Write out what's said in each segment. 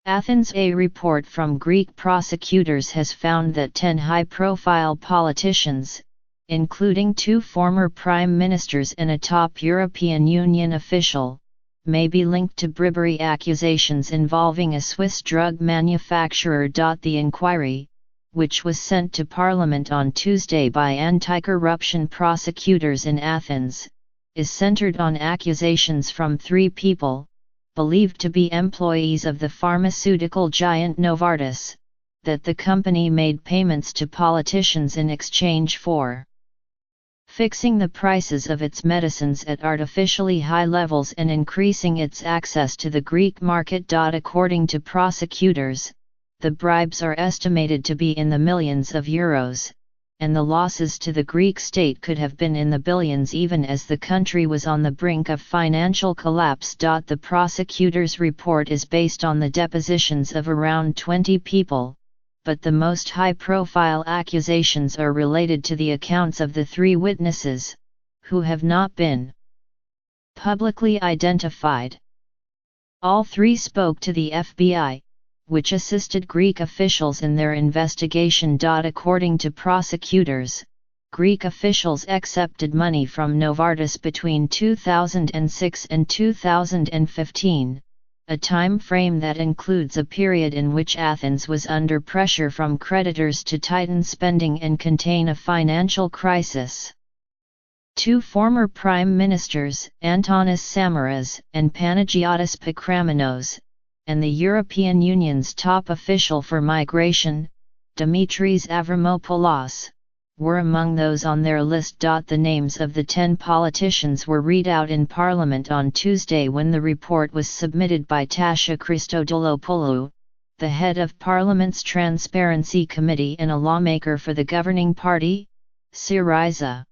Athens. A report from Greek prosecutors has found that 10 high-profile politicians, including 2 former prime ministers and a top European Union official, may be linked to bribery accusations involving a Swiss drug manufacturer. The inquiry, which was sent to Parliament on Tuesday by anti-corruption prosecutors in Athens, is centered on accusations from 3 people, believed to be employees of the pharmaceutical giant Novartis, that the company made payments to politicians in exchange for fixing the prices of its medicines at artificially high levels and increasing its access to the Greek market. According to prosecutors, the bribes are estimated to be in the millions of euros, and the losses to the Greek state could have been in the billions even as the country was on the brink of financial collapse. The prosecutor's report is based on the depositions of around 20 people, but the most high-profile accusations are related to the accounts of the 3 witnesses, who have not been publicly identified. All 3 spoke to the FBI, which assisted Greek officials in their investigation. According to prosecutors, Greek officials accepted money from Novartis between 2006 and 2015, a time frame that includes a period in which Athens was under pressure from creditors to tighten spending and contain a financial crisis. 2 former prime ministers, Antonis Samaras and Panagiotis Pakramenos, and the European Union's top official for migration, Dimitris Avramopoulos, were among those on their list. The names of the 10 politicians were read out in Parliament on Tuesday when the report was submitted by Tasha Christodoulopoulou, the head of Parliament's Transparency Committee and a lawmaker for the governing party, Syriza.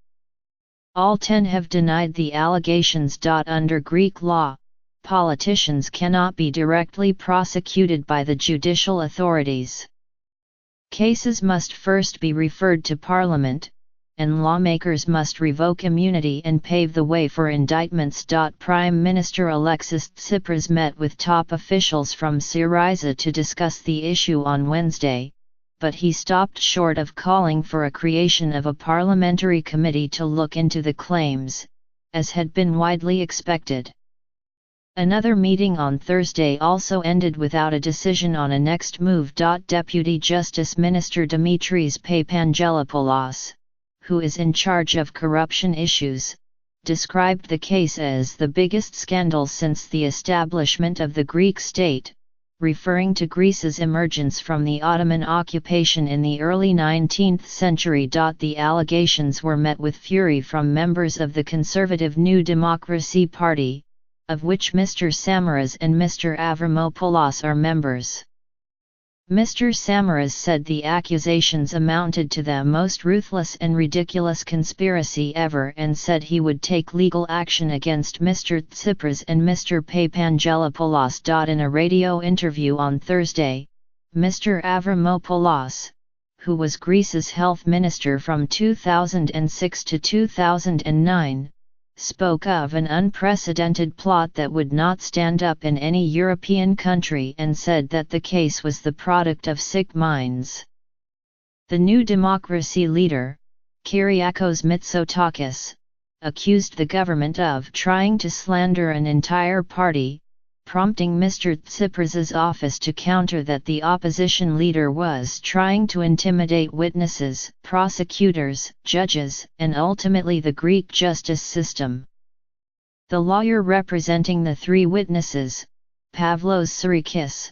All 10 have denied the allegations. Under Greek law, politicians cannot be directly prosecuted by the judicial authorities. Cases must first be referred to Parliament, and lawmakers must revoke immunity and pave the way for indictments. Prime Minister Alexis Tsipras met with top officials from Syriza to discuss the issue on Wednesday, but he stopped short of calling for a creation of a parliamentary committee to look into the claims, as had been widely expected. Another meeting on Thursday also ended without a decision on a next move. Deputy Justice Minister Dimitris Papangelopoulos, who is in charge of corruption issues, described the case as the biggest scandal since the establishment of the Greek state, referring to Greece's emergence from the Ottoman occupation in the early 19th century. The allegations were met with fury from members of the conservative New Democracy Party, of which Mr. Samaras and Mr. Avramopoulos are members. Mr. Samaras said the accusations amounted to the most ruthless and ridiculous conspiracy ever and said he would take legal action against Mr. Tsipras and Mr. Papangelopoulos. In a radio interview on Thursday, Mr. Avramopoulos, who was Greece's health minister from 2006 to 2009, spoke of an unprecedented plot that would not stand up in any European country and said that the case was the product of sick minds. The New Democracy leader, Kyriakos Mitsotakis, accused the government of trying to slander an entire party, prompting Mr. Tsipras's office to counter that the opposition leader was trying to intimidate witnesses, prosecutors, judges, and ultimately the Greek justice system. The lawyer representing the 3 witnesses, Pavlos Sirikis,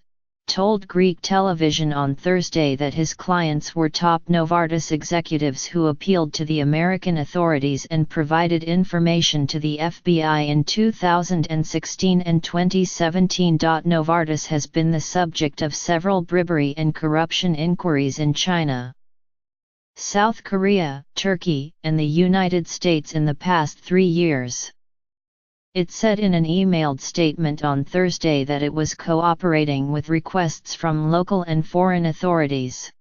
told Greek television on Thursday that his clients were top Novartis executives who appealed to the American authorities and provided information to the FBI in 2016 and 2017. Novartis has been the subject of several bribery and corruption inquiries in China, South Korea, Turkey, and the United States in the past 3 years. It said in an emailed statement on Thursday that it was cooperating with requests from local and foreign authorities.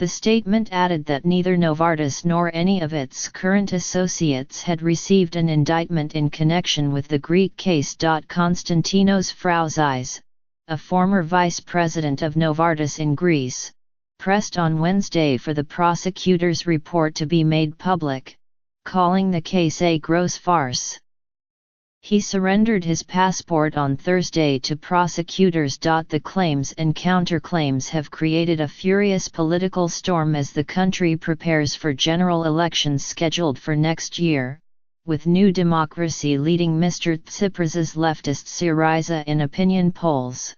The statement added that neither Novartis nor any of its current associates had received an indictment in connection with the Greek case. Konstantinos Frouzis, a former vice president of Novartis in Greece, pressed on Wednesday for the prosecutor's report to be made public, calling the case a gross farce. He surrendered his passport on Thursday to prosecutors. The claims and counterclaims have created a furious political storm as the country prepares for general elections scheduled for next year, with New Democracy leading Mr. Tsipras's leftist Syriza in opinion polls.